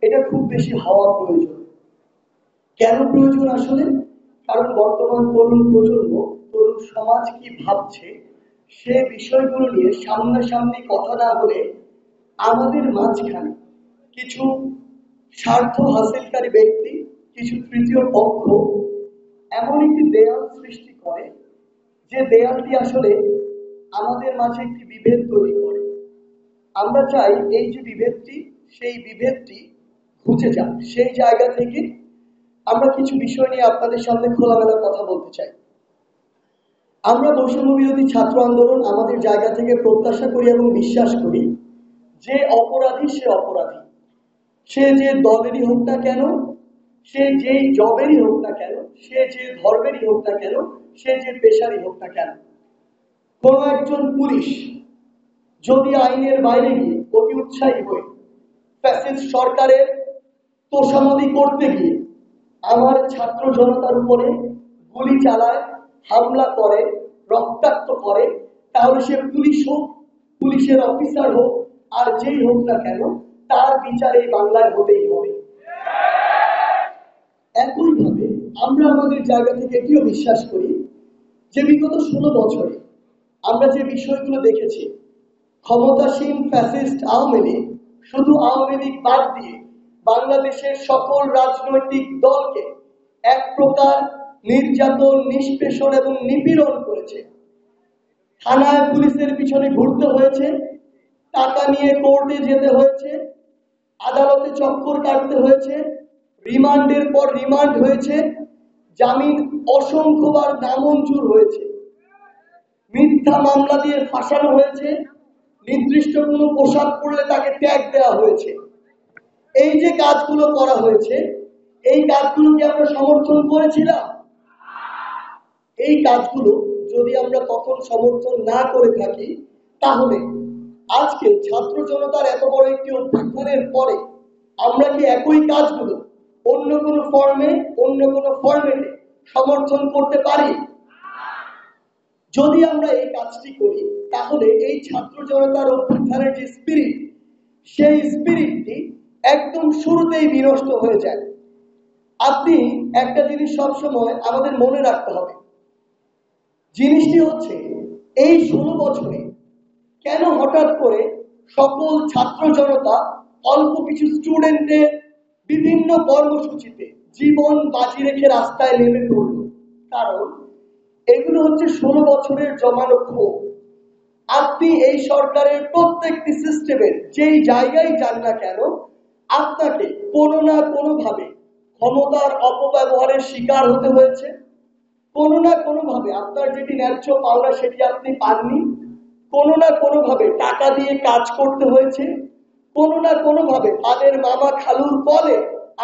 এটা খুব বেশি হওয়া প্রয়োজন। কেন প্রয়োজন আসলে? কারণ বর্তমান তরুণ প্রজন্ম, তরুণ সমাজ কি ভাবছে সে বিষয়গুলো নিয়ে সামনাসামনি কথা না বলে আমাদের মাঝখানে কিছু স্বার্থ হাসিলকারী ব্যক্তি, কিছু তৃতীয় পক্ষ এমন একটি দেয়াল সৃষ্টি করে যে দেয়ালটি আসলে আমাদের মাঝে একটি বিভেদ তৈরি করে। আমরা চাই এই যে বিভেদটি, সেই বিভেদটি ঘুচে যাক। সেই জায়গা থেকে আমরা কিছু বিষয় নিয়ে আপনাদের সামনে খোলামেলা কথা বলতে চাই। আমরা বৈষম্য বিরোধী ছাত্র আন্দোলন আমাদের জায়গা থেকে প্রত্যাশা করি এবং বিশ্বাস করি যে অপরাধী সে অপরাধী, সে যে দলেরই হোক না কেন, সে যেই জবেরই হোক না কেন, সে যে ধর্মেরই হোক না কেন, সে যে পেশারই হোক না কেন, কোন একজন পুলিশ যদি আইনের বাইরে গিয়ে অতি উৎসাহী হয়ে ফ্যাসিস্ট সরকারের তোষামদি করতে গিয়ে আমার ছাত্র জনতার উপরে গুলি চালায়, হামলা করে, রক্তাক্ত করে, তাহলে সে পুলিশ হোক, পুলিশের অফিসার হোক, আর যেই হোক না কেন, তার বিচার এই বাংলায় হতেই হবে। একইভাবে আমরা আমাদের জায়গা থেকে এটিও বিশ্বাস করি যে বিগত 16 বছরে আমরা যে বিষয়গুলো দেখেছি, ক্ষমতাসীন ফ্যাসিস্ট আওয়ামী লীগ শুধু আওয়ামী লীগ বাদ দিয়ে বাংলাদেশের সকল রাজনৈতিক দলকে এক প্রকার নির্যাতন, নিষ্পেষণ এবং নিপীড়ন করেছে। থানায় পুলিশের পিছনে ঘুরতে হয়েছে, টাকা নিয়ে কোর্টে যেতে হয়েছে, আদালতে চক্কর কাটতে হয়েছে, রিমান্ডের পর রিমান্ড হয়েছে, জামিন অসংখ্যবার নামঞ্জুর হয়েছে, মিথ্যা মামলা দিয়ে ফাঁসানো হয়েছে, নির্দিষ্ট কোনো পোশাক পরলে তাকে ট্যাগ দেওয়া হয়েছে। এই যে কাজগুলো করা হয়েছে, এই কাজগুলো কি আমরা সমর্থন করেছিলাম? এই কাজগুলো যদি আমরা তখন সমর্থন না করে থাকি, তাহলে আজকে ছাত্র জনতার এত বড় একটি অভ্যুত্থানের পরে আমরা কি একই কাজগুলো অন্য কোনো ফর্মে, অন্য কোনো ফরম্যাটে সমর্থন করতে পারি? যদি আমরা এই কাজটি করি, তাহলে এই ছাত্র জনতার অভ্যুত্থানের যে স্পিরিট, সেই স্পিরিটটি একদম শুরুতেই বিনষ্ট হয়ে যায়। আপনি একটা জিনিস সবসময় আমাদের মনে রাখতে হবে, জিনিসটি হচ্ছে এই 16 বছরে কেন হঠাৎ করে সকল ছাত্র জনতা অল্প কিছু স্টুডেন্টের বিভিন্ন কর্মসূচিতে জীবন বাজি রেখে রাস্তায় নেমে পড়ল? কারণ এগুলো হচ্ছে 16 বছরের জমানো ক্ষোভ। আপনি এই সরকারের প্রত্যেকটি সিস্টেমের যেই জায়গায় যান না কেন, আপনাকে কোনো না কোনো ভাবে ক্ষমতার অপব্যবহারের শিকার হতে হয়েছে, কোনো না কোনো ভাবে আপনার যেটি ন্যায্য পাওনা সেটি আপনি পাননি, কোনো না কোনো ভাবে টাকা দিয়ে কাজ করতে হয়েছে, কোনো না কোনো ভাবে তাদের মামা খালুর বলে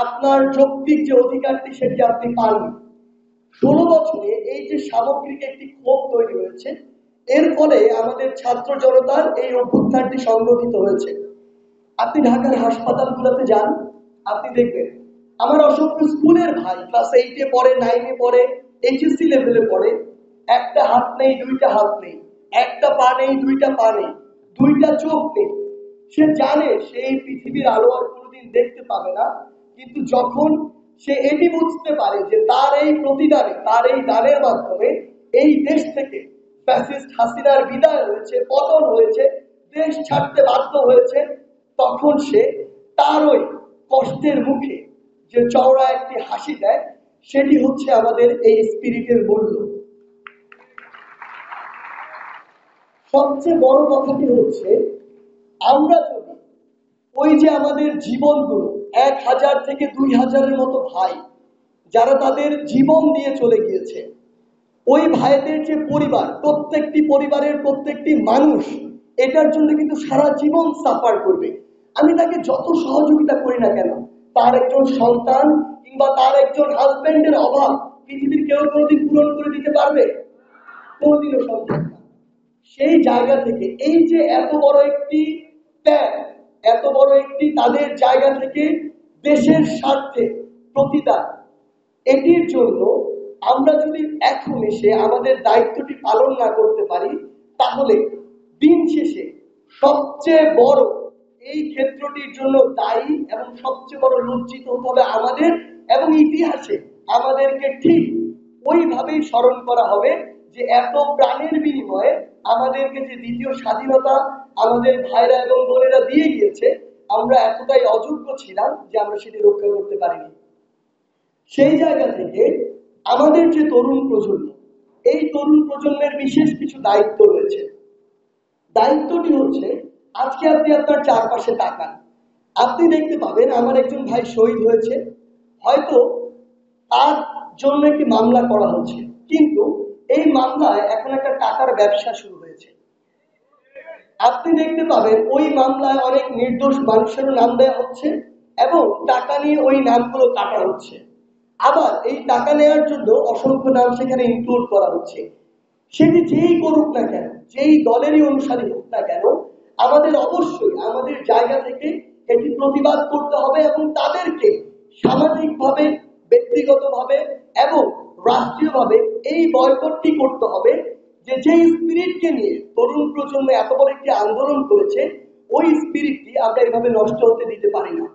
আপনার যৌক্তিক যে অধিকারটি সেটি আপনি পাননি। 16 বছরে এই যে সামগ্রিক একটি ক্ষোভ তৈরি হয়েছে, এর ফলে আমাদের ছাত্র জনতার এই অভ্যুত্থানটি সংগঠিত হয়েছে। আপনি ঢাকার হাসপাতালগুলোতে যান, আপনি দেখবেন আমার অসংখ্য স্কুলের ভাই ক্লাস 8-এ পড়ে, 9-এ পড়ে, এইচএসসি লেভেলে পড়ে, একটা হাত নেই, দুইটা হাত নেই, একটা পা নেই, দুইটা পা নেই, দুইটা চোখ নেই। সে জানে সে এই পৃথিবীর আলো আর কোনোদিন দেখতে পাবে না, কিন্তু যখন সে এটি বুঝতে পারে যে তার এই প্রতিদানে, তার এই দানের মাধ্যমে এই দেশ থেকে ফ্যাসিস্ট হাসিনার বিদায় হয়েছে, পতন হয়েছে, দেশ ছাড়তে বাধ্য হয়েছে, তখন সে তার ওই কষ্টের মুখে যে চওড়া একটি হাসি দেয়, সেটি হচ্ছে আমাদের এই স্পিরিটের মূল্য। সবচেয়ে বড় কথাটি হচ্ছে, আমরা যদি ওই যে আমাদের জীবনগুলো 1000 থেকে 2000-এর মতো ভাই যারা তাদের জীবন দিয়ে চলে গিয়েছে, ওই ভাইদের যে পরিবার, প্রত্যেকটি পরিবারের প্রত্যেকটি মানুষ এটার জন্য কিন্তু সারা জীবন সাফার করবে। আমি তাকে যত সহযোগিতা করি না কেন, তার একজন সন্তান কিংবা তার একজন হাজবেন্ডের অভাব পৃথিবীর কেউ কোনোদিন পূরণ করে দিতে পারবে? কোনোদিনও সম্ভব না। সেই জায়গা থেকে এই যে এত বড় একটি ত্যাগ, এত বড় একটি তাদের জায়গা থেকে দেশের স্বার্থে প্রতিদান, এটির জন্য আমরা যদি এখন এসে আমাদের দায়িত্বটি পালন না করতে পারি, তাহলে দিন শেষে সবচেয়ে বড় এই ক্ষেত্রটির জন্য দায়ী এবং সবচেয়ে বড় লজ্জিত হতে হবে আমাদের, এবং ইতিহাসে আমাদেরকে ঠিক ওইভাবেই স্মরণ করা হবে যে এত প্রাণের বিনিময়ে আমাদেরকে যে দ্বিতীয় স্বাধীনতা আমাদের ভাইরা এবং বোনেরা দিয়ে গিয়েছে, আমরা এতটাই অযোগ্য ছিলাম যে আমরা সেটি রক্ষা করতে পারিনি। সেই জায়গা থেকে আমাদের যে তরুণ প্রজন্ম, এই তরুণ প্রজন্মের বিশেষ কিছু দায়িত্ব রয়েছে। দায়িত্বটি হচ্ছে, আজকে আপনি আপনার চারপাশে তাকান, আপনি দেখতে পাবেন আমার একজন ভাই শহীদ হয়েছে, হয়তো তার জন্য একটি মামলা করা হচ্ছে, কিন্তু এই মামলায় এখন একটা টাকার ব্যবসা শুরু হয়েছে। আপনি দেখতে পাবেন ওই মামলায় অনেক নির্দোষ মানুষেরও নাম দেওয়া হচ্ছে এবং টাকা নিয়ে ওই নামগুলো কাটা হচ্ছে। আবার এই টাকা নেওয়ার জন্য অসংখ্য নাম সেখানে ইনক্লুড করা হচ্ছে। সেটি যেই করুক না কেন, যেই দলেরই অনুসারী হোক না কেন, আমাদের অবশ্যই আমাদের জায়গা থেকে এটি প্রতিবাদ করতে হবে এবং তাদেরকে সামাজিকভাবে, ব্যক্তিগতভাবে এবং রাষ্ট্রীয়ভাবে এই বয়কটটি করতে হবে যে যেই স্পিরিটকে নিয়ে তরুণ প্রজন্ম এত বড় একটি আন্দোলন করেছে, ওই স্পিরিটটি আমরা এভাবে নষ্ট হতে দিতে পারি না।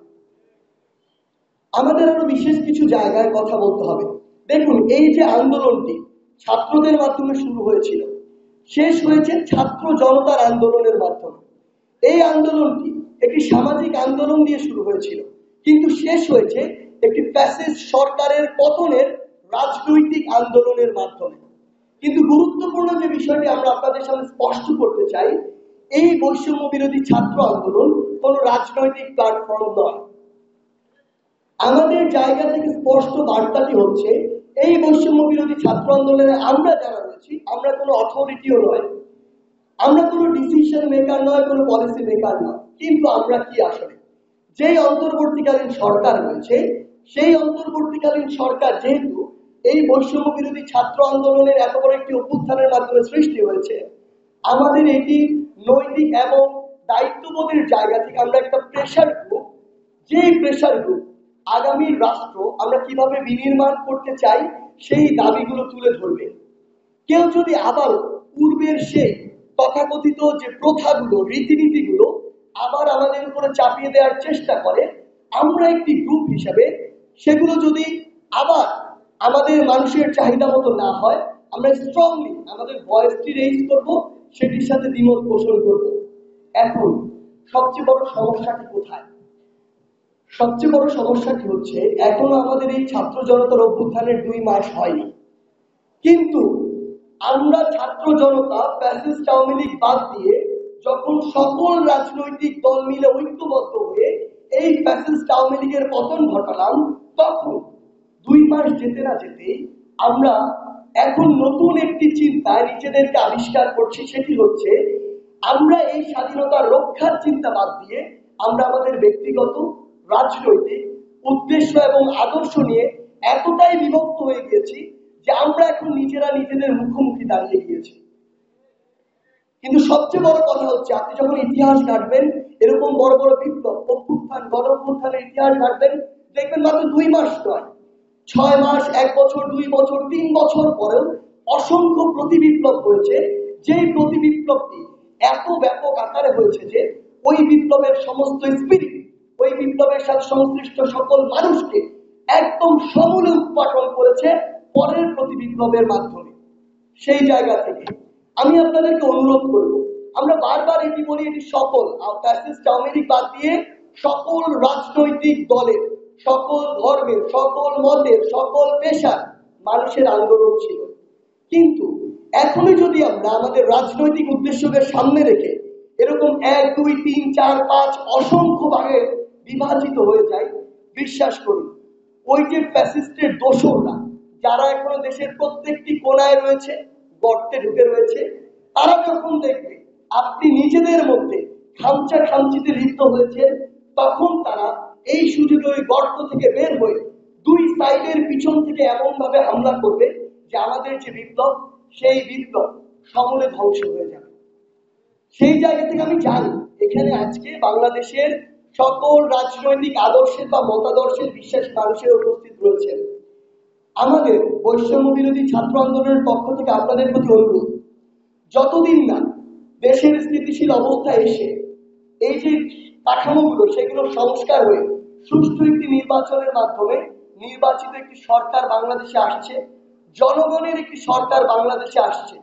আমাদের আরো বিশেষ কিছু জায়গায় কথা বলতে হবে। দেখুন, এই যে আন্দোলনটি ছাত্রদের মাধ্যমে শুরু হয়েছিল, শেষ হয়েছে ছাত্র জনতার আন্দোলনের মাধ্যমে। এই আন্দোলনটি একটি সামাজিক আন্দোলন দিয়ে শুরু হয়েছিল, কিন্তু শেষ হয়েছে একটি ফ্যাসিস্ট সরকারের পতনের রাজনৈতিক আন্দোলনের মাধ্যমে। কিন্তু গুরুত্বপূর্ণ যে বিষয়টি আমরা আপনাদের সামনে স্পষ্ট করতে চাই, এই বৈষম্য বিরোধী ছাত্র আন্দোলন কোনো রাজনৈতিক প্ল্যাটফর্ম নয়। আমাদের জায়গা থেকে স্পষ্ট বার্তাটি হচ্ছে, এই বৈষম্য বিরোধী ছাত্র আন্দোলনে আমরা যারা রয়েছি, আমরা কোনো অথরিটিও নয়, আমরা কোনো ডিসিশন মেকার নয়, কোনো পলিসি মেকার নয়, কিন্তু আমরা কি আসলে যেই অন্তর্বর্তীকালীন সরকার রয়েছে, সেই অন্তর্বর্তীকালীন সরকার যেহেতু এই বৈষম্য বিরোধী ছাত্র আন্দোলনের এত বড় একটি অভ্যুত্থানের মাধ্যমে সৃষ্টি হয়েছে, আমাদের এটি নৈতিক এবং দায়িত্ববোধের জায়গা থেকে আমরা একটা প্রেশার গ্রুপ, যে প্রেশার গ্রুপ আগামী রাষ্ট্র আমরা কিভাবে বিনির্মাণ করতে চাই সেই দাবিগুলো তুলে ধরবে। কেউ যদি আবার পূর্বের সেই তথাকথিত যে প্রথাগুলো, রীতিনীতিগুলো আবার আমাদের উপরে চাপিয়ে দেওয়ার চেষ্টা করে, আমরা একটি গ্রুপ হিসেবে সেগুলো যদি আবার আমাদের মানুষের চাহিদা মতো না হয়, আমরা স্ট্রংলি আমাদের ভয়েসটি রেইজ করব, সেটির সাথে দ্বিমত পোষণ করব। এখন সবচেয়ে বড় সমস্যাটি কোথায়? সবচেয়ে বড় সমস্যাটি হচ্ছে, এখনো আমাদের এই ছাত্র জনতার অভ্যুত্থানের 2 মাস হয়নি, কিন্তু আমরা ছাত্র জনতা ফ্যাসিস্ট আওয়ামী লীগ বাদ দিয়ে যখন সকল রাজনৈতিক দল মিলে ঐক্যবদ্ধ হয়ে এই ফ্যাসিস্ট আওয়ামী লীগের পতন ঘটালাম, তখন 2 মাস যেতে না যেতে আমরা এখন নতুন একটি চিন্তায় নিজেদেরকে আবিষ্কার করছি। সেটি হচ্ছে, আমরা এই স্বাধীনতা রক্ষার চিন্তা বাদ দিয়ে আমরা আমাদের ব্যক্তিগত রাজনৈতিক উদ্দেশ্য এবং আদর্শ নিয়ে এতটাই বিভক্ত হয়ে গিয়েছি যে আমরা এখন নিজেরা নিজেদের মুখোমুখি দাঁড়িয়ে গিয়েছি। কিন্তু সবচেয়ে বড় কথা হচ্ছে, আপনি যখন ইতিহাস ঘাটবেন, এরকম বড় বড় বিপ্লব, অভ্যুত্থান, গণ অভ্যুত্থানের ইতিহাস ঘাটবেন, দেখবেন মাত্র 2 মাস নয়, 6 মাস, 1 বছর, 2 বছর, 3 বছর পরেও অসংখ্য প্রতি বিপ্লব হয়েছে, যেই প্রতি বিপ্লবটি এত ব্যাপক আকারে হয়েছে যে ওই বিপ্লবের সমস্ত স্পিরিট, ওই বিপ্লবের সাথে সংশ্লিষ্ট সকল মানুষকে একদম সমূলে উৎপাটন করেছে পরের প্রতি বিপ্লবের মাধ্যমে। সেই জায়গা থেকে আমি আপনাদেরকে অনুরোধ করব, আমরা বারবার এটি বলি, এটি সকল ফ্যাসিস্ট আওয়ামী লীগ বাদ দিয়ে সকল রাজনৈতিক দলের, সকল ধর্মের, সকল মতের, সকল পেশার মানুষের আন্দোলন ছিল। কিন্তু এখনই যদি আমরা আমাদের রাজনৈতিক উদ্দেশ্যকে সামনে রেখে এরকম 1, 2, 3, 4, 5 অসংখ্য ভাগে বিভাজিত হয়ে যায়, বিশ্বাস করুন, ওই যে ফ্যাসিস্টের দোসররা যারা এখনো দেশের প্রত্যেকটি কোনায় রয়েছে, গর্তে ঢুকে রয়েছে, তারা যখন দেখবে আপনি নিজেদের মধ্যে খামচা খামচিতে লিপ্ত হয়েছে, তখন তারা এই সুযোগে ওই গর্ত থেকে বের হয়ে 2 সাইডের পিছন থেকে এমন ভাবে হামলা করবে যে আমাদের যে বিপ্লব, সেই বিপ্লব সমূলে ধ্বংস হয়ে যাবে। সেই জায়গা থেকে আমি জানি এখানে আজকে বাংলাদেশের সকল রাজনৈতিক আদর্শের বা মতাদর্শের বিশ্বাসী মানুষের উপস্থিত রয়েছেন। আমাদের বৈষম্য বিরোধী ছাত্র আন্দোলনের পক্ষ থেকে আপনাদের প্রতি অনুরোধ, যতদিন না দেশের স্থিতিশীল অবস্থা এসে এই যে কাঠামোগুলো সেগুলো সংস্কার হয়ে সুষ্ঠু একটি নির্বাচনের মাধ্যমে নির্বাচিত একটি সরকার বাংলাদেশে আসছে, জনগণের একটি সরকার বাংলাদেশে আসছে।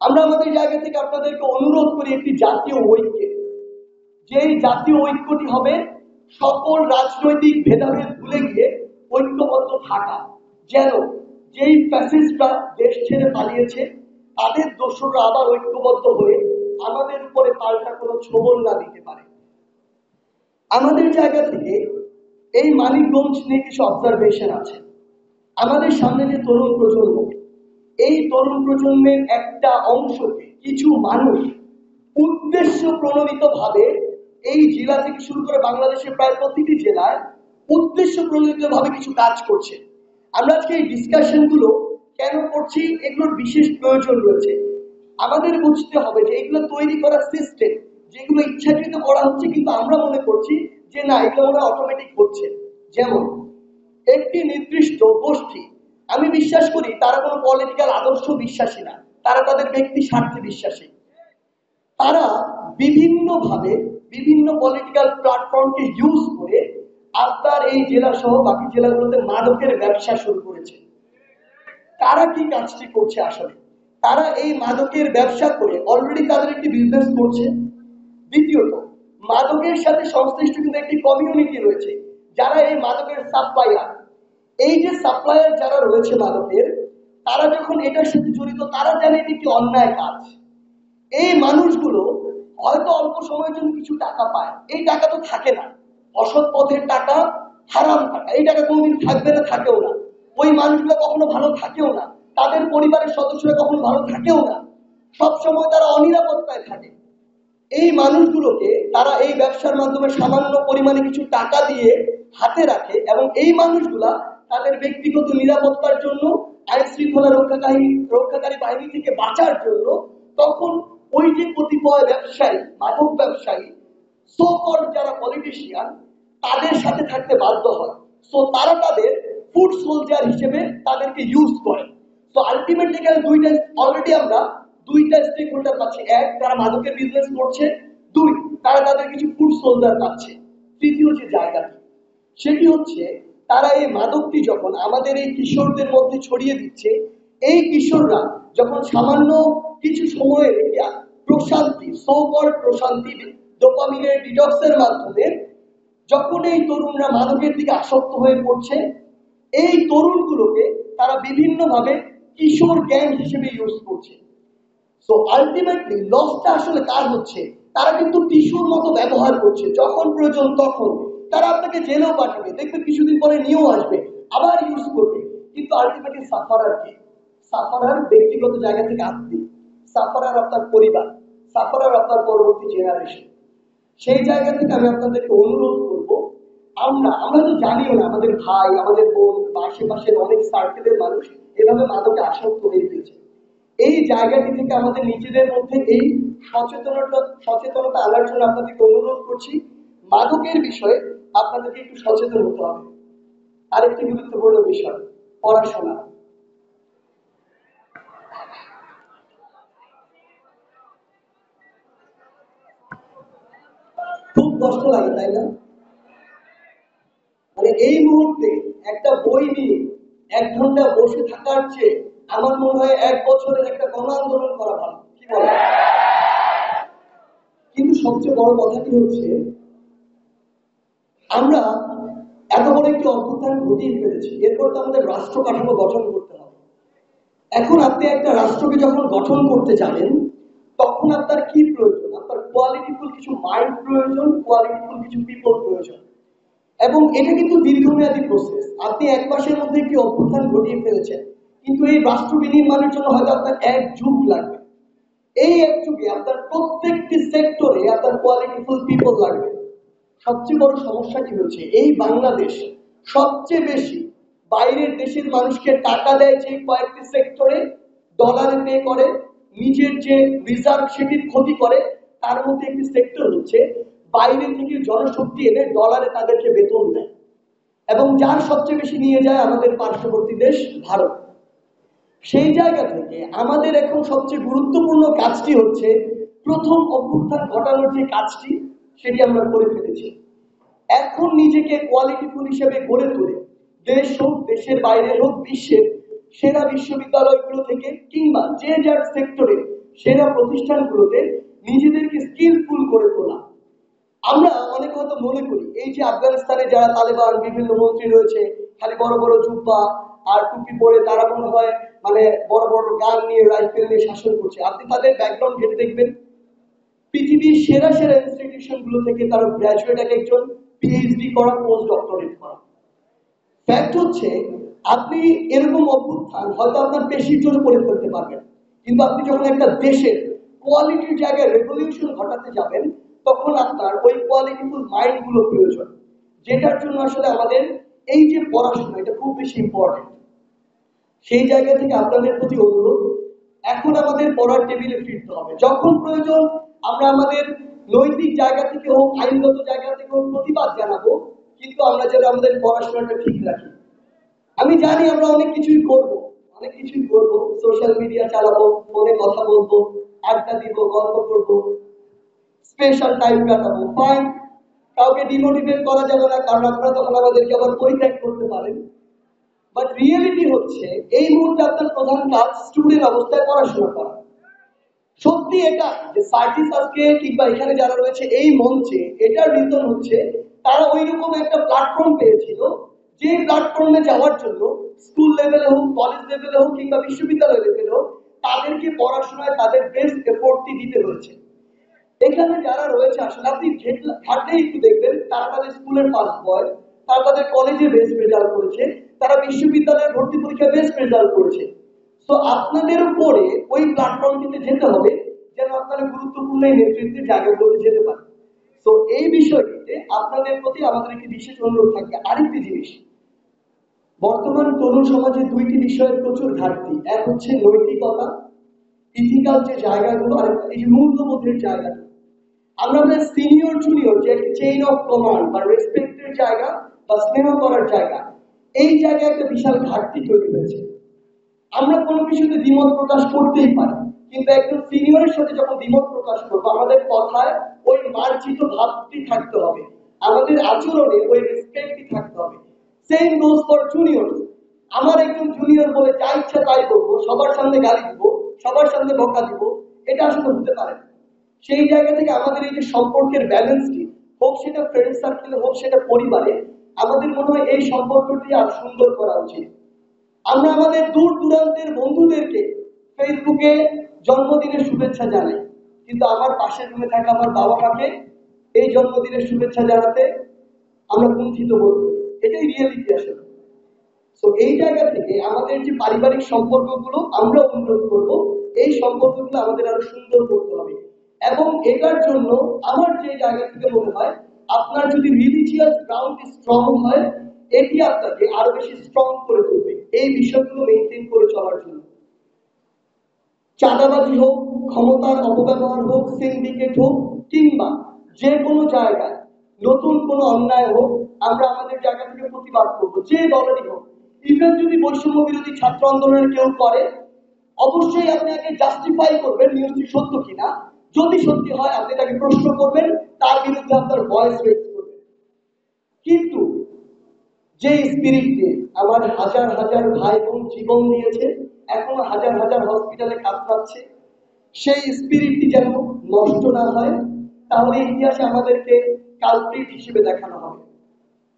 আমরা আমাদের জায়গা থেকে আপনাদেরকে অনুরোধ করি একটি জাতীয় ঐক্যে, যেই জাতীয় ঐক্যটি হবে সকল রাজনৈতিক ভেদাভেদ ভুলে গিয়ে ঐক্যবদ্ধ থাকা, যেন যেই ফ্যাসিস্টরা দেশ ছেড়ে পালিয়েছে তাদের দোসররা আবার ঐক্যবদ্ধ হয়ে আমাদের উপরে পাল্টা কোনো ছোবল না দিতে পারে। আমাদের জায়গা থেকে এই মানিকগঞ্জ নিয়ে কিছু অবজারভেশন আছে। আমাদের সামনে যে তরুণ প্রজন্ম, এই তরুণ প্রজন্মের একটা অংশকে কিছু মানুষ উদ্দেশ্য প্রণোদিত ভাবে এই জেলা থেকে শুরু করে বাংলাদেশের প্রায় প্রতিটি জেলায় উদ্দেশ্য প্রণোদিত ভাবে কিছু কাজ করছে। আমরা আজকে এই ডিসকাশন গুলো কেন করছি, এগুলোর বিশেষ প্রয়োজন রয়েছে। আমাদের বুঝতে হবে যে এগুলো তৈরি করা সিস্টেম, যেগুলো ইচ্ছাকৃত করা হচ্ছে, কিন্তু আমরা মনে করছি যে না, এগুলো মনে অটোমেটিক হচ্ছে। যেমন একটি নির্দিষ্ট গোষ্ঠী, আমি বিশ্বাস করি তারা কোনো পলিটিক্যাল আদর্শ বিশ্বাসী না, তারা তাদের ব্যক্তি স্বার্থে বিশ্বাসী। তারা বিভিন্নভাবে বিভিন্ন পলিটিক্যাল প্ল্যাটফর্মকে ইউজ করে আপনার এই জেলা সহ বাকি জেলাগুলোতে মাদকের ব্যবসা শুরু করেছে। তারা কি কাজটি করছে আসলে? তারা এই মাদকের ব্যবসা করে অলরেডি তাদের একটি বিজনেস করছে। দ্বিতীয়ত, মাদকের সাথে সংশ্লিষ্ট কিন্তু একটি কমিউনিটি রয়েছে যারা এই মাদকের সাপ্লায়ার। এই যে সাপ্লায়ার যারা রয়েছে মাদকের, তারা যখন এটার সাথে জড়িত, তারা জানে এটি একটি অন্যায় কাজ। এই মানুষগুলো হয়তো অল্প সময়ের জন্য কিছু টাকা পায়, এই টাকা তো থাকে না, অসৎ পথের টাকা, হারাম টাকা, এই টাকা কোনোদিন থাকবে না, থাকেও না। ওই মানুষগুলো কখনো ভালো থাকেও না, তাদের পরিবারের সদস্যরা কখনো ভালো থাকেও না, সব সময় তারা অনিরাপত্তায় থাকে। এই মানুষগুলোকে তারা এই ব্যবসার মাধ্যমে সামান্য পরিমাণে কিছু টাকা দিয়ে হাতে রাখে, এবং এই মানুষগুলা তাদের ব্যক্তিগত নিরাপত্তার জন্য, আইন শৃঙ্খলা রক্ষাকারী বাহিনী থেকে বাঁচার জন্য তখন ওই যে কতিপয় ব্যবসায়ী, মাদক ব্যবসায়ী, সো-কল্ড যারা পলিটিশিয়ান, তাদের সাথে থাকতে বাধ্য হয়। সো তারা তাদের ফুড সোলজার হিসেবে তাদেরকে ইউজ করে। তো আলটিমেটলি এখানে অলরেডি আমরা দুইটা স্টেক হোল্ডার পাচ্ছি। এক, তারা মাদকের বিজনেস করছে। দুই, তারা তাদের কিছু ফুড সোলজার পাচ্ছে। তৃতীয় যে জায়গাটি, সেটি হচ্ছে তারা এই মাদকটি যখন আমাদের এই কিশোরদের মধ্যে ছড়িয়ে দিচ্ছে, এই কিশোররা যখন সামান্য কিছু সময়ের প্রশান্তি, সো-কল্ড প্রশান্তি, ডোপামিনের ডিটক্সের মাধ্যমে যখন এই তরুণরা মাদকের দিকে আসক্ত হয়ে পড়ছে, এই তরুণগুলোকে তারা বিভিন্নভাবে কিশোর গ্যাং হিসেবে ইউজ করছে। সো আলটিমেটলি লসটা আসলে কার হচ্ছে? তারা কিন্তু টিস্যুর মতো ব্যবহার করছে, যখন প্রয়োজন তখন তারা আপনাকে জেলেও পাঠাবে, দেখবে কিছুদিন পরে নিয়েও আসবে, আবার ইউজ করবে। কিন্তু আলটিমেটলি সাফারার কে? সাফারার ব্যক্তিগত জায়গা থেকে আপনি, সাফারার আপনার পরিবার, সাফারার আপনার পরবর্তী জেনারেশন। সেই জায়গা থেকে আমি আপনাদেরকে অনুরোধ করবো, আমরা তো জানিও না আমাদের ভাই, আমাদের বোন বা আশেপাশের অনেক সার্কেলের মানুষ এভাবে মাদকে আসক্ত হয়ে গেছে। এই জায়গাটি থেকে আমাদের নিজেদের মধ্যে এই সচেতনতা আনার জন্য আপনাদেরকে অনুরোধ করছি। মাদকের বিষয়ে আপনাদেরকে একটু সচেতন হতে হবে। আরেকটি গুরুত্বপূর্ণ বিষয়, পড়াশোনা। খুব কষ্ট লাগে, তাই না? মানে এই মুহূর্তে একটা বই নিয়ে 1 ঘন্টা বসে থাকার চেয়ে আমার মনে হয় 1 বছরের একটা গণ আন্দোলন করা ভালো, কি বলে? কিন্তু সবচেয়ে বড় কথাটি হচ্ছে, আমরা এত বড় একটি অভ্যুত্থান ঘটিয়ে ফেলেছি, এরপর তো আমাদের রাষ্ট্র কাঠামো গঠন করতে হবে। এখন আপনি একটা রাষ্ট্রকে যখন গঠন করতে যাবেন, তখন আপনার কি প্রয়োজন? আপনার কোয়ালিটিফুল কিছু মাইন্ড প্রয়োজন, কোয়ালিটিফুল কিছু পিপল প্রয়োজন। এবং এটা কিন্তু দীর্ঘমেয়াদী প্রসেস। আপনি 1 মাসের মধ্যে একটি অভ্যুত্থান ঘটিয়ে ফেলেছেন, কিন্তু এই রাষ্ট্র বিনির্মাণের জন্য হয়তো আপনার 1 যুগ লাগবে। এই 1 যুগে আপনার প্রত্যেকটি সেক্টরে আপনার কোয়ালিটিফুল পিপল লাগবে। সবচেয়ে বড় সমস্যাটি হচ্ছে, এই বাংলাদেশ সবচেয়ে বেশি বাইরের দেশের মানুষকে টাকা দেয় যে কয়েকটি সেক্টরে, ডলারে পে করে, নিজের যে রিজার্ভ সেটির ক্ষতি করে। তার মধ্যে একটি সেক্টর হচ্ছে বাইরে থেকে জনশক্তি এনে ডলারে তাদেরকে বেতন দেয়, এবং যার সবচেয়ে বেশি নিয়ে যায় আমাদের পার্শ্ববর্তী দেশ ভারত। সেই জায়গা থেকে আমাদের এখন সবচেয়ে গুরুত্বপূর্ণ কাজটি হচ্ছে, প্রথম অভ্যুত্থান ঘটানোর যে কাজটি, সেটি আমরা করে ফেলেছি। এখন নিজেকে কোয়ালিটিফুল হিসেবে গড়ে তোলে দেশ হোক, দেশের বাইরে হোক, বিশ্বের সেরা বিশ্ববিদ্যালয়গুলো থেকে কিংবা যে যার সেক্টরে সেরা প্রতিষ্ঠানগুলোতে নিজেদেরকে স্কিলফুল করে তোলা। আমরা অনেকে হয়তো মনে করি এই যে আফগানিস্তানে যারা তালেবান বিভিন্ন মন্ত্রী রয়েছে, খালি বড় বড় জুব্বা আর টুপি পরে তারা মনে হয় মানে বড় বড় গান নিয়ে রাইফেল নিয়ে শাসন করছে। আপনি তাদের ব্যাকগ্রাউন্ড ঘেটে দেখবেন, পৃথিবীর সেরা সেরা ইনস্টিটিউশন গুলো থেকে তারা গ্রাজুয়েট, এক একজন পিএইচডি করা, পোস্ট ডক্টরেট করা। ফ্যাক্ট হচ্ছে আপনি এরকম অভ্যুত্থান হয়তো আপনার পেশির জন্য করে ফেলতে পারবেন, কিন্তু আপনি যখন একটা দেশের কোয়ালিটির জায়গায় রেভলিউশন ঘটাতে যাবেন তখন আপনার ওই কোয়ালিটিফুল মাইন্ড গুলো প্রয়োজন, যেটার জন্য আসলে আমাদের এই যে পড়াশোনা এটা খুব বেশি ইম্পর্টেন্ট। সেই জায়গা থেকে আপনাদের প্রতি অনুরোধ, এখন আমাদের পড়ার টেবিলে ফিরতে হবে। যখন প্রয়োজন আমরা আমাদের নৈতিক জায়গা থেকে হোক, আইনগত জায়গা থেকে হোক প্রতিবাদ জানাবো, কিন্তু আমরা যেন আমাদের পড়াশোনাটা ঠিক রাখি। আমি জানি আমরা অনেক কিছুই করব, অনেক কিছুই করব, সোশ্যাল মিডিয়া চালাবো, ফোনে কথা বলবো, আড্ডা দিব, গল্প করবো, স্পেশাল টাইম কাটাবো, ফাইন। কাউকে ডিমোটিভেট করা যাবে না, কারণ আপনারা তখন আমাদেরকে আবার পরিত্যাগ করতে পারেন। বাট রিয়েলিটি হচ্ছে এই মুহূর্তে আপনার প্রধান কাজ স্টুডেন্ট অবস্থায় পড়াশোনা করা। সত্যি এটা যে সার্জিস আজকে কিংবা এখানে যারা রয়েছে এই মঞ্চে, এটার রিজন হচ্ছে তারা ওইরকম একটা প্ল্যাটফর্ম পেয়েছিল যে প্ল্যাটফর্মে যাওয়ার জন্য স্কুল লেভেলে হোক, কলেজ লেভেলে হোক কিংবা বিশ্ববিদ্যালয় লেভেলে হোক তাদেরকে পড়াশোনায় তাদের বেস্ট এফোর্টটি দিতে হয়েছে। এখানে যারা রয়েছে আসলে আপনি ঘাটলেই একটু দেখবেন তারা তাদের স্কুলের ফার্স্ট বয়, তারা তাদের কলেজে বেস্ট রেজাল্ট করেছে, তারা বিশ্ববিদ্যালয়ের ভর্তি পরীক্ষায় বেস্ট রেজাল্ট করেছে। তো আপনাদের উপরে ওই প্ল্যাটফর্মটিতে যেতে হবে যেন আপনারা গুরুত্বপূর্ণ এই নেতৃত্বের জায়গাগুলোতে যেতে পারেন। তো এই বিষয়টিতে আপনাদের প্রতি আমাদের একটি বিশেষ অনুরোধ থাকবে। আরেকটি জিনিস, বর্তমান তরুণ সমাজে দুইটি বিষয়ের প্রচুর ঘাটতি, এক হচ্ছে নৈতিকতা, ইথিক্যাল যে জায়গাগুলো, আর এই যে মূল্যবোধের জায়গাগুলো। আমরা আমাদের সিনিয়র জুনিয়র যে একটা চেইন অফ কমান্ড বা রেসপেক্টের জায়গা বা স্নেহ করার জায়গা, এই জায়গায় একটা বিশাল ঘাটতি তৈরি হয়েছে। আমরা কোনো কিছুতে দ্বিমত প্রকাশ করতেই পারি, কিন্তু একজন সিনিয়রের সাথে যখন দ্বিমত প্রকাশ করবো আমাদের কথায় ওই মার্জিত ভাবটি থাকতে হবে, আমাদের আচরণে ওই রেসপেক্টটি থাকতে হবে। Same goes for junior. আমার একজন জুনিয়র বলে যা ইচ্ছা তাই বলবো, সবার সামনে গালি দিব, সবার সামনে বকা দিব, এটা আসলে হতে পারে না। সেই জায়গা থেকে আমাদের এই যে সম্পর্কের ব্যালেন্সটি, হোক সেটা ফ্রেন্ড সার্কেলে হোক সেটা পরিবারে, আমাদের মনে হয় এই সম্পর্কটি আর সুন্দর করা উচিত। আমরা আমাদের দূর দূরান্তের বন্ধুদেরকে ফেসবুকে জন্মদিনের শুভেচ্ছা জানাই, কিন্তু আমার পাশের রুমে থাকা আমার বাবা মাকে এই জন্মদিনের শুভেচ্ছা জানাতে আমরা কুণ্ঠিত বোধ করি। এটাই রিয়েলিটি আসলে। তো এই জায়গা থেকে আমাদের যে পারিবারিক সম্পর্কগুলো আমরা উন্নত করব, এই সম্পর্কগুলো আমাদের আরো সুন্দর করতে হবে। এবং এটার জন্য আমার যে জায়গা থেকে মনে হয় আপনার যদি রিলিজিয়াস গ্রাউন্ড স্ট্রং হয়, এটি আপনাকে আরো বেশি স্ট্রং করে তুলবে এই বিষয়গুলো মেনটেন করে চলার জন্য। চাঁদাবাজি হোক, ক্ষমতার অপব্যবহার হোক, সিন্ডিকেট হোক কিংবা যে কোনো জায়গায় নতুন কোনো অন্যায় হোক, আমরা আমাদের জায়গা থেকে প্রতিবাদ করবো, যে দলেরই হোক। ইভেন যদি বৈষম্য বিরোধী ছাত্র আন্দোলনের কেউ করে, অবশ্যই আপনি আগে জাস্টিফাই করবেন নিউজটি সত্য কিনা। যদি সত্যি হয় আপনি তাকে প্রশ্ন করবেন, তার বিরুদ্ধে আপনার ভয়েস রেজ করবেন। কিন্তু যে স্পিরিট দিয়ে আমার হাজার হাজার ভাই বোন জীবন দিয়েছে, এখনো হাজার হাজার হসপিটালে কাতরাচ্ছে, সেই স্পিরিটটি যেন নষ্ট না হয়, তাহলে ইতিহাসে আমাদেরকে কালপ্রিট হিসেবে দেখানো হবে।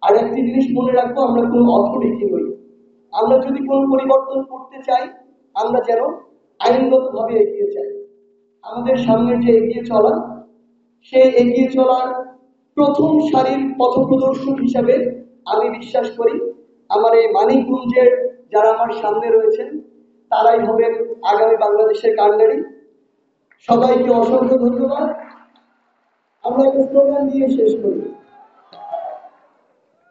আর একটি জিনিস মনে রাখবো, আমরা কোনো অথরিটি নই। আমরা যদি কোনো পরিবর্তন করতে চাই, আমরা যেন আইনগত ভাবে এগিয়ে যাই। আমাদের সামনে যে এগিয়ে চলা, সে এগিয়ে চলার প্রথম সারির পথপ্রদর্শক হিসাবে আমি বিশ্বাস করি আমার এই মানিকগঞ্জের যারা আমার সামনে রয়েছেন তারাই হবেন আগামী বাংলাদেশের কান্ডারি। সবাইকে অসংখ্য ধন্যবাদ। আমরা একটা স্লোগান দিয়ে শেষ করি,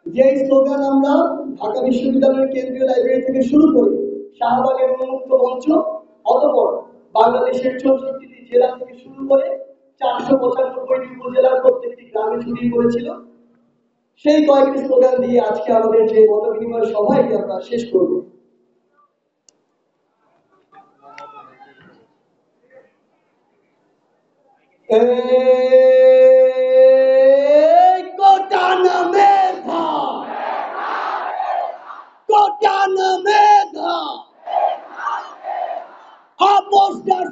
যে স্লোগান আমরা ঢাকা বিশ্ববিদ্যালয়ের কেন্দ্রীয় লাইব্রেরি থেকে শুরু করি, শাহবাগের উন্মুক্ত মঞ্চ, অতঃপর বাংলাদেশের 64টি জেলা থেকে শুরু করে 495টি উপজেলার প্রত্যেকটি গ্রামে ছড়িয়ে পড়েছিল। সেই কয়েকটি স্লোগান দিয়ে আজকে আমাদের যে মত বিনিময় সভা এটি আমরা শেষ করব। কোটা নামে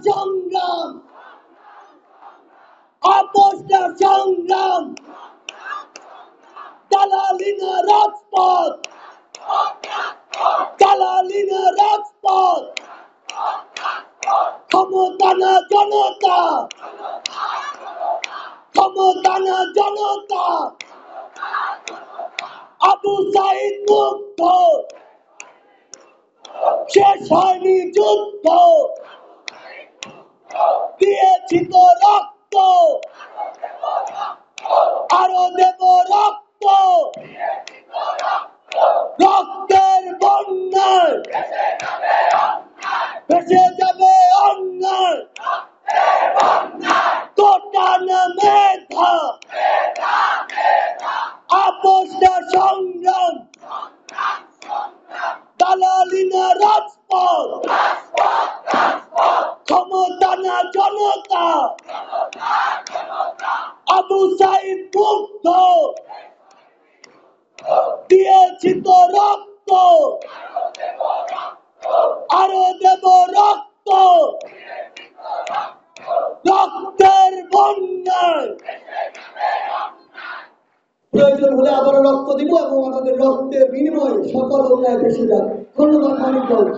সংগ্রাম, আপোষটা সংগ্রাম, দালালি না রাজপথ, দালালি না রাজপথ, ক্ষমতা না জনতা, ক্ষমতা না জনতা, আবু সাইদ মুক্ত, শেষ হয়নি যুদ্ধ, দিয়েছি তো রক্ত, আরো দেব রক্ত, রক্তের বন্যায় ভেসে যাবে অন্যায়, কোটা না মেধা, আপোষটা সংগ্রাম, দালালি না রাজপথ, ক্ষমতা না জনতা, আবু সাইদ মুক্ত, দিয়েছি তো রক্ত, আরো দেব রক্ত, রক্তের বন্যায় প্রয়োজন হলে আবারও রক্ত দিব এবং আমাদের রক্তের বিনিময়ে সকল অন্যায় ভেসে যাবে। ধন্যবাদ মানিকগঞ্জ।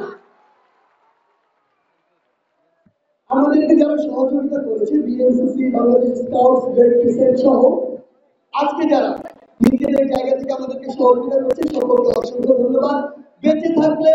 আমাদেরকে যারা সহযোগিতা করেছে BNCC, Bangladesh scouts, red crescent সহ আজকে যারা নিজেদের জায়গা থেকে আমাদেরকে সহযোগিতা করেছে সকলকে অসংখ্য ধন্যবাদ। বেঁচে থাকলে